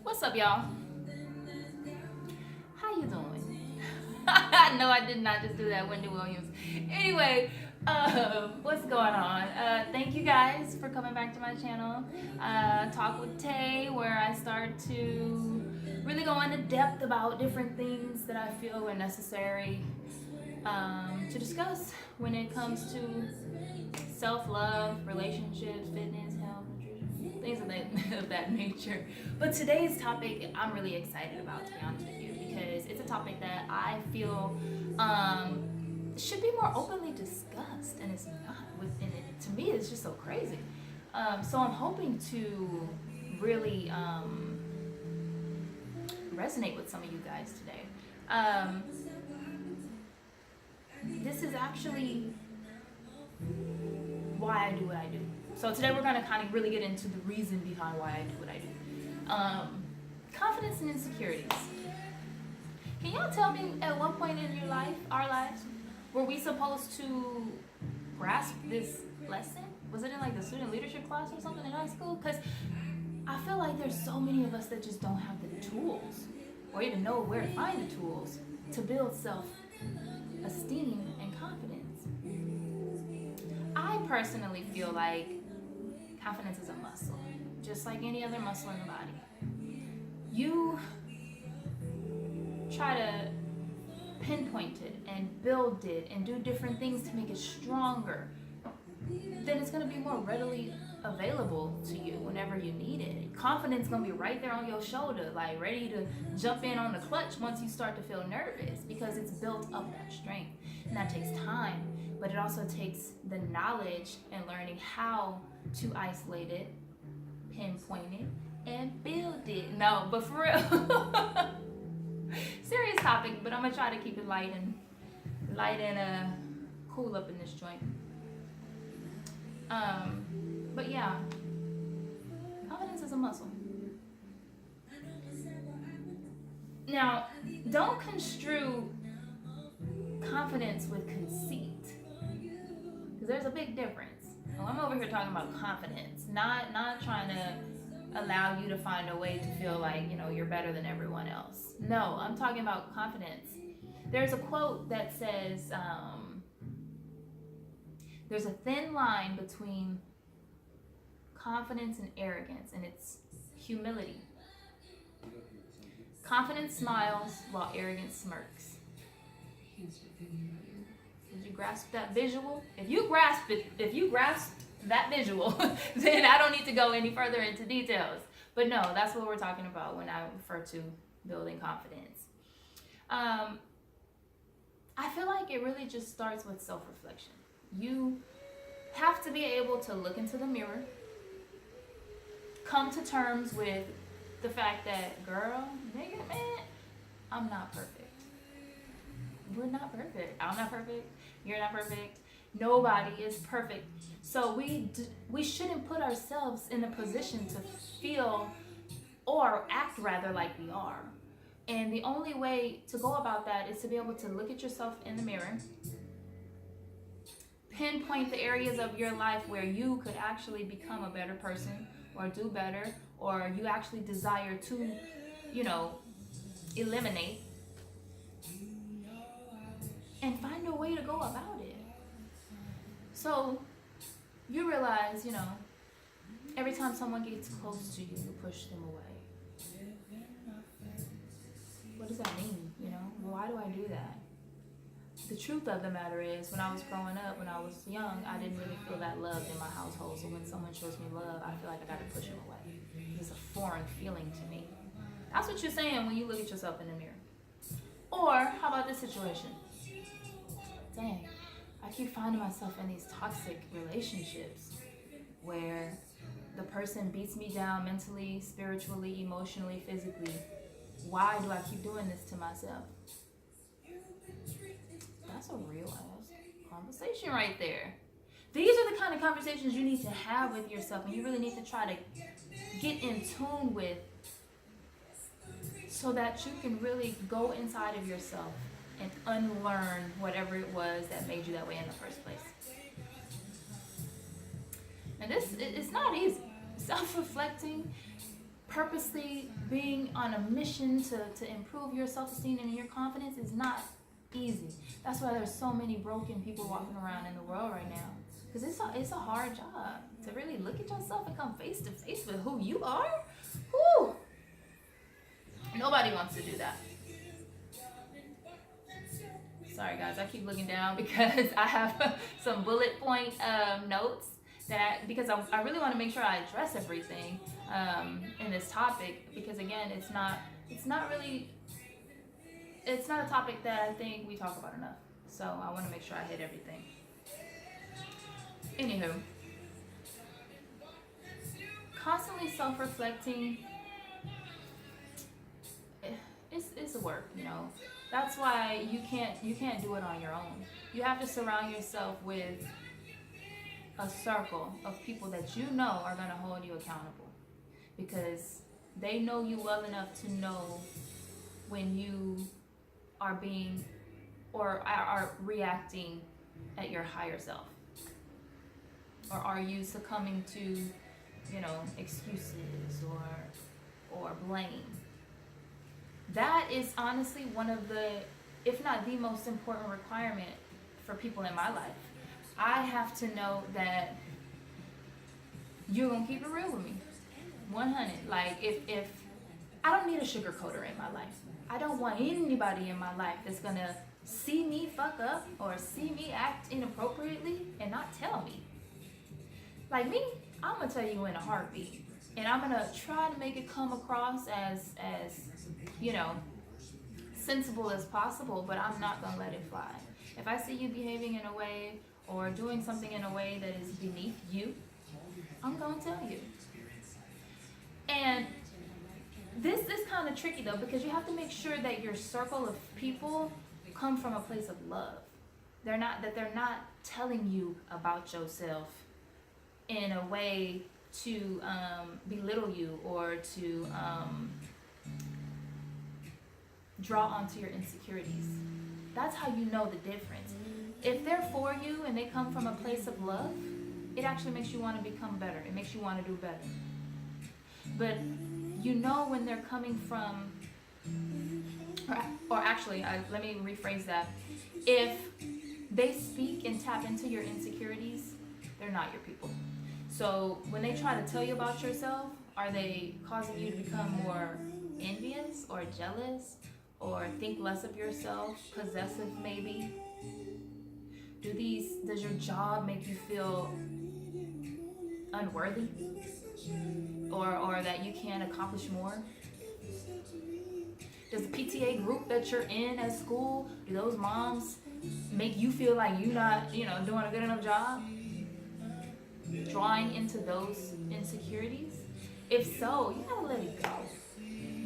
What's up, y'all? How you doing? No, I did not just do that, Wendy Williams. Anyway, what's going on? Thank you guys for coming back to my channel, Talk with Tay, where I start to really go into depth about different things that I feel are necessary to discuss when it comes to self-love, relationships, fitness, health, nutrition, things of that nature. But today's topic I'm really excited about, to be honest with you, because it's a topic that I feel should be more openly discussed, and it's not. And it, to me, it's just so crazy. So I'm hoping to really resonate with some of you guys today. This is actually why I do what I do. So today we're going to kind of really get into the reason behind why I do what I do. Confidence and insecurities. Can y'all tell me at what point in your life, our lives, were we supposed to grasp this lesson? Was it in like the student leadership class or something in high school? Because I feel like there's so many of us that just don't have the tools or even know where to find the tools to build self-esteem and confidence. I personally feel like confidence is a muscle, just like any other muscle in the body. You try to pinpoint it and build it and do different things to make it stronger, then it's going to be more readily available to you whenever you need it. Confidence is going to be right there on your shoulder, like ready to jump in on the clutch once you start to feel nervous, because it's built up that strength. And that takes time, but it also takes the knowledge and learning how to isolate it, pinpoint it, and build it. No, but for real. Serious topic, but I'm gonna try to keep it light and cool up in this joint. But yeah, confidence is a muscle. Now, don't construe confidence with conceit, because there's a big difference. Well, I'm over here talking about confidence, not trying to allow you to find a way to feel like, you're better than everyone else. No, I'm talking about confidence. There's a quote that says, there's a thin line between confidence and arrogance, and it's humility. Confidence smiles while arrogance smirks. Did you grasp that visual? If you grasp that visual, then I don't need to go any further into details. But no, that's what we're talking about when I refer to building confidence. I feel like it really just starts with self-reflection. You have to be able to look into the mirror, come to terms with the fact that, girl, nigga, man, I'm not perfect. We're not perfect. I'm not perfect. You're not perfect. Nobody is perfect. So we shouldn't put ourselves in a position to feel or act rather like we are. And the only way to go about that is to be able to look at yourself in the mirror, pinpoint the areas of your life where you could actually become a better person or do better, or you actually desire to, eliminate, and find a way to go about it. So you realize, every time someone gets close to you, you push them away. What does that mean? Why do I do that? The truth of the matter is, when I was growing up, when I was young, I didn't really feel that love in my household. So when someone shows me love, I feel like I got to push them away. It's a foreign feeling to me. That's what you're saying when you look at yourself in the mirror. Or how about this situation? Dang, I keep finding myself in these toxic relationships where the person beats me down mentally, spiritually, emotionally, physically. Why do I keep doing this to myself? That's a real ass conversation right there. These are the kind of conversations you need to have with yourself, and you really need to try to get in tune with, so that you can really go inside of yourself and unlearn whatever it was that made you that way in the first place. And it's not easy. Self-reflecting purposely being on a mission to improve your self-esteem and your confidence is not easy. That's why there's so many broken people walking around in the world right now. Because it's a hard job to really look at yourself and come face to face with who you are. Whew. Nobody wants to do that. Sorry guys, I keep looking down because I have some bullet point notes because I really want to make sure I address everything in this topic, because again, it's not a topic that I think we talk about enough. So I want to make sure I hit everything. Anywho, constantly self-reflecting, it's a work, you know. That's why you can't do it on your own. You have to surround yourself with a circle of people that you know are going to hold you accountable, because they know you well enough to know when you are being or are reacting at your higher self, or are you succumbing to, you know, excuses or blame. That is honestly one of the, if not the most important requirement for people in my life. I have to know that you're gonna keep it real with me, 100. Like if I don't need a sugarcoater in my life. I don't want anybody in my life that's gonna see me fuck up or see me act inappropriately and not tell me. Like me, I'm gonna tell you in a heartbeat, and I'm gonna try to make it come across as you know, sensible as possible, but I'm not gonna let it fly. If I see you behaving in a way or doing something in a way that is beneath you, I'm gonna tell you. And this is kind of tricky though, because you have to make sure that your circle of people come from a place of love. They're not telling you about yourself in a way to belittle you or to draw onto your insecurities. That's how you know the difference. If they're for you and they come from a place of love, it actually makes you want to become better. It makes you want to do better. But you know when they're coming from, or actually, let me rephrase that. If they speak and tap into your insecurities, they're not your people. So when they try to tell you about yourself, are they causing you to become more envious or jealous or think less of yourself, possessive maybe? Does your job make you feel unworthy or that you can't accomplish more? Does the PTA group that you're in at school, do those moms make you feel like you're not, doing a good enough job? Drawing into those insecurities? If so, you gotta let it go.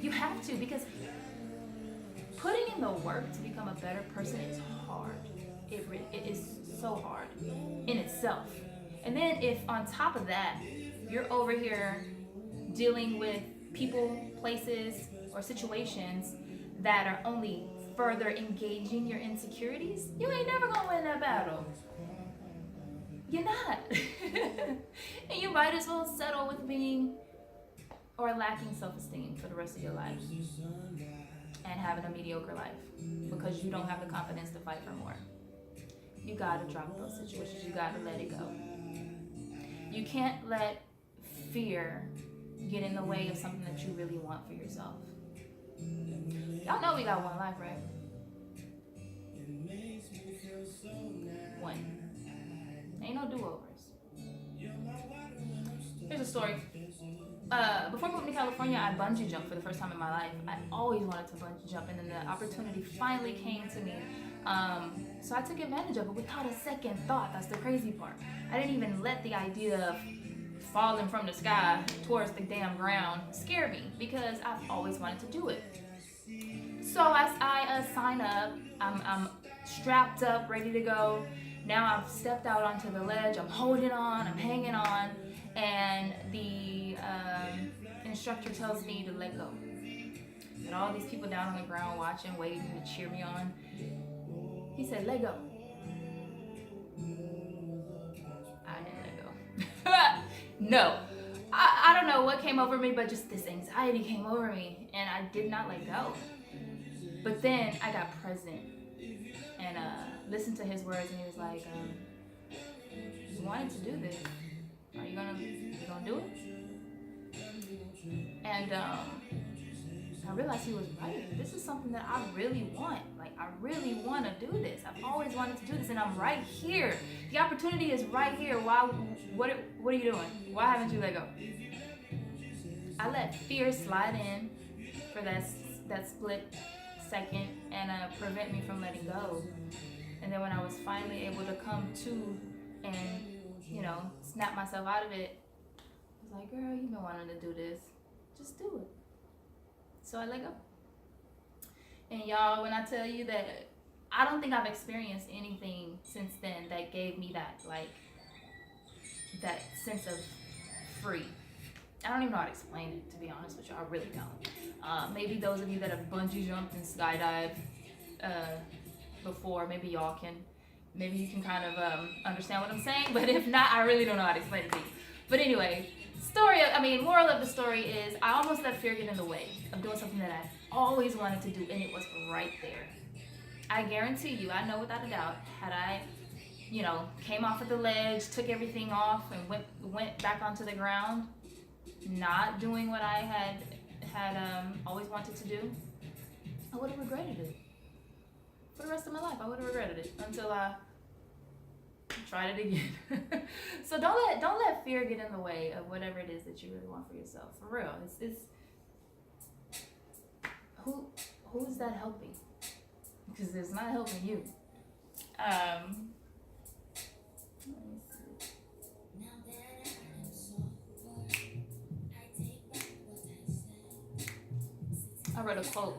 You have to, because putting in the work to become a better person is hard. It is so hard in itself. And then if on top of that, you're over here dealing with people, places, or situations that are only further engaging your insecurities, you ain't never gonna win that battle. You're not. And you might as well settle with being or lacking self-esteem for the rest of your life and having a mediocre life because you don't have the confidence to fight for more. You gotta drop those situations. You gotta let it go. You can't let fear get in the way of something that you really want for yourself. Y'all know we got one life, right? One. Ain't no do-overs. Here's a story. Before moving to California, I bungee jumped for the first time in my life. I always wanted to bungee jump, and then the opportunity finally came to me. So I took advantage of it without a second thought. That's the crazy part. I didn't even let the idea of falling from the sky towards the damn ground scare me, because I've always wanted to do it. So I sign up. I'm strapped up, ready to go. Now I've stepped out onto the ledge. I'm holding on. I'm hanging on. And the instructor tells me to let go. And all these people down on the ground watching, waiting to cheer me on. He said, let go. I didn't let go. No. I don't know what came over me, but just this anxiety came over me, and I did not let go. But then I got present and listened to his words, and he was like, "You wanted to do this. Are you gonna do it?" And I realized he was right. This is something that I really want. Like, I really want to do this. I've always wanted to do this, and I'm right here. The opportunity is right here. What are you doing? Why haven't you let go? I let fear slide in for that split second and prevent me from letting go. And then when I was finally able to come to and, snap myself out of it, I was like, girl, you've been wanting to do this. Just do it. So I let go. And y'all, when I tell you that I don't think I've experienced anything since then that gave me that sense of free. I don't even know how to explain it, to be honest with you. I really don't. Maybe those of you that have bungee jumped and skydived before, maybe you can kind of understand what I'm saying. But if not, I really don't know how to explain it to you. But anyway, moral of the story is I almost let fear get in the way of doing something that I always wanted to do, and it was right there. I guarantee you, I know without a doubt, had I, came off of the ledge, took everything off, and went back onto the ground, not doing what I had always wanted to do, I would have regretted it. For the rest of my life, I would have regretted it until I tried it again. So don't let fear get in the way of whatever it is that you really want for yourself. For real, it's who is that helping? Because it's not helping you. Let me see. I read a quote.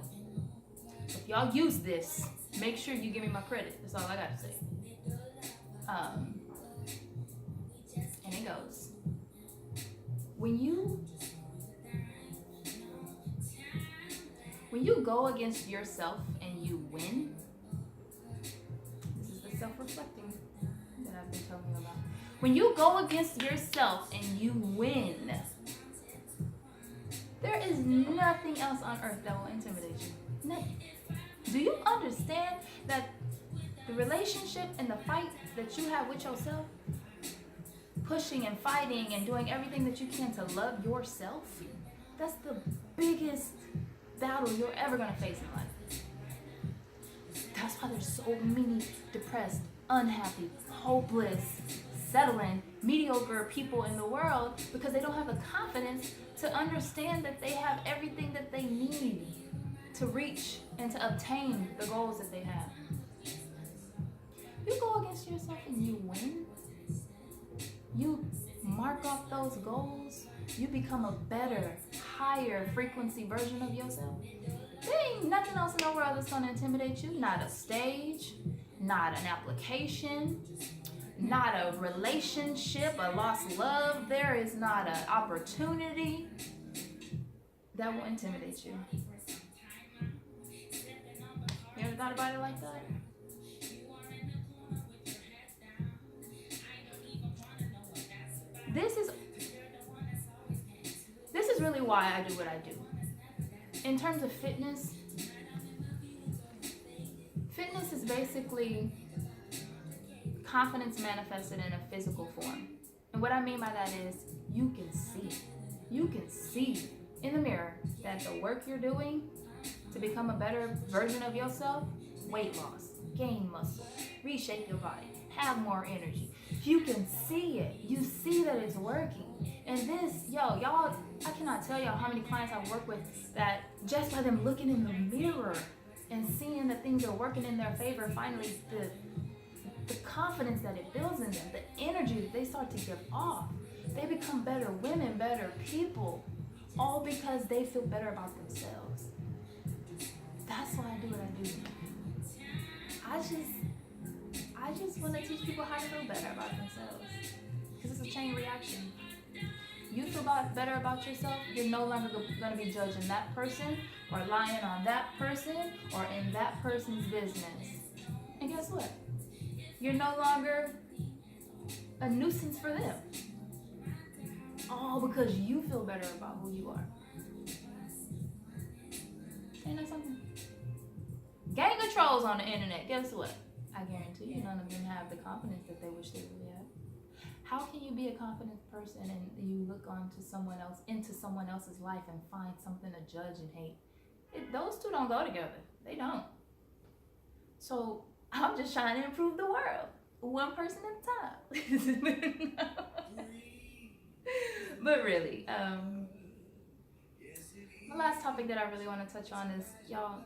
If y'all use this, make sure you give me my credit. That's all I got to say. And it goes, when you go against yourself and you win, this is the self-reflecting that I've been telling you about. When you go against yourself and you win, there is nothing else on earth that will intimidate you. Nothing. Do you understand that the relationship and the fight that you have with yourself, pushing and fighting and doing everything that you can to love yourself, that's the biggest battle you're ever going to face in life. That's why there's so many depressed, unhappy, hopeless, settling, mediocre people in the world, because they don't have the confidence to understand that they have everything that they need to reach and to obtain the goals that they have. You go against yourself and you win. You mark off those goals. You become a better, higher frequency version of yourself. There ain't nothing else in the world that's going to intimidate you. Not a stage, not an application, not a relationship, a lost love. There is not an opportunity that will intimidate you. You ever thought about it like that? This is really why I do what I do. In terms of fitness is basically confidence manifested in a physical form. And what I mean by that is you can see in the mirror that the work you're doing to become a better version of yourself, weight loss, gain muscle, reshape your body, have more energy. You can see it. You see that it's working. And this, y'all, I cannot tell y'all how many clients I've worked with that just by them looking in the mirror and seeing that things are working in their favor, finally the confidence that it builds in them, the energy that they start to give off, they become better women, better people, all because they feel better about themselves. That's why I do what I do. I just want to teach people how to feel better about themselves, because it's a chain reaction. You feel better about yourself, you're no longer going to be judging that person or lying on that person or in that person's business. And guess what? You're no longer a nuisance for them. All because you feel better about who you are. Ain't that something? Gang of trolls on the internet. Guess what? I guarantee you none of them have the confidence that they wish they really had. How can you be a confident person and you look onto someone else, into someone else's life and find something to judge and hate? Those two don't go together. They don't. So I'm just trying to improve the world, one person at a time. But really, the last topic that I really want to touch on is, y'all,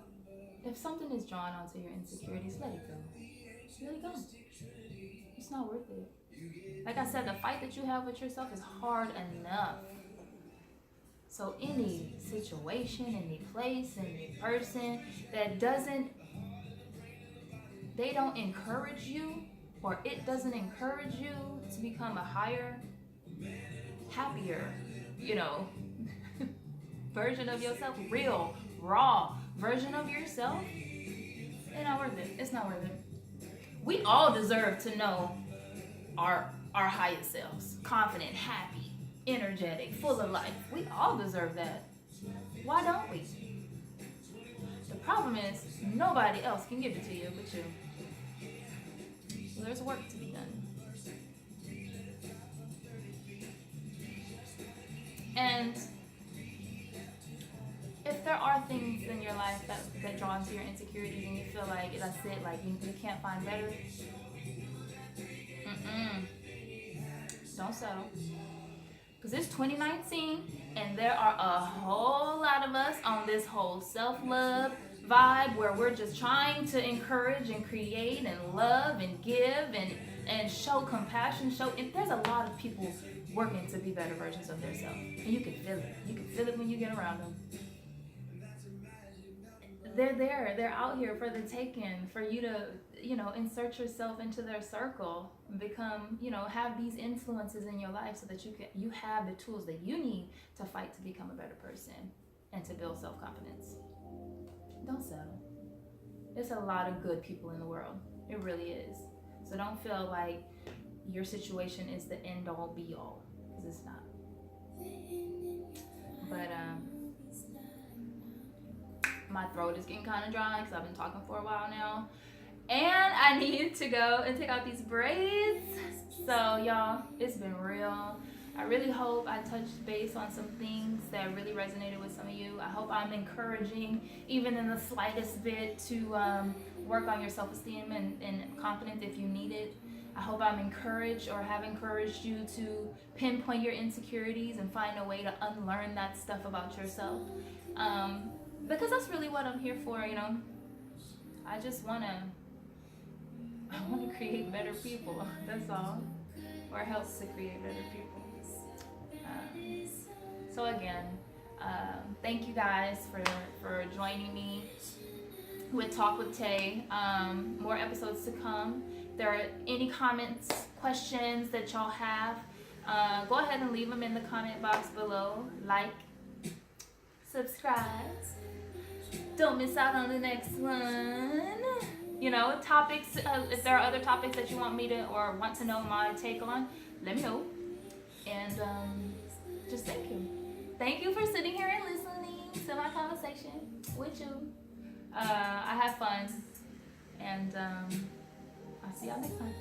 if something is drawn onto your insecurities, let it go. Let it go. It's not worth it. Like I said, the fight that you have with yourself is hard enough. So any situation, any place, any person that they don't encourage you, or it doesn't encourage you to become a higher, happier, version of yourself, real, raw version of yourself, it's not worth it. It's not worth it. We all deserve to know our highest selves. Confident, happy, energetic, full of life. We all deserve that. Why don't we? The problem is nobody else can give it to you but you. So there's work to be done. And if there are things in your life that draw into your insecurities and you feel like that's it, like you can't find better, don't settle. Because it's 2019 and there are a whole lot of us on this whole self-love vibe where we're just trying to encourage and create and love and give and show compassion. And there's a lot of people working to be better versions of themselves. And you can feel it. You can feel it when you get around them. They're there. They're out here for the taking, for you to, insert yourself into their circle, become, have these influences in your life so that you have the tools that you need to fight to become a better person and to build self-confidence. Don't settle. There's a lot of good people in the world. It really is. So don't feel like your situation is the end all be all, because it's not. But my throat is getting kind of dry because I've been talking for a while now. And I need to go and take out these braids. So y'all, it's been real. I really hope I touched base on some things that really resonated with some of you. I hope I'm encouraging, even in the slightest bit, to work on your self-esteem and confidence if you need it. I hope I'm encouraged or have encouraged you to pinpoint your insecurities and find a way to unlearn that stuff about yourself. Because that's really what I'm here for, I just want to create better people. That's all. Or helps to create better people. So again, thank you guys for joining me with Talk with Tay. More episodes to come. If there are any comments, questions that y'all have, go ahead and leave them in the comment box below. Like, subscribe. Don't miss out on the next one. Topics, if there are other topics that you want me to or want to know my take on, let me know. And just thank you. Thank you for sitting here and listening to my conversation with you. I had fun. And I'll see y'all next time.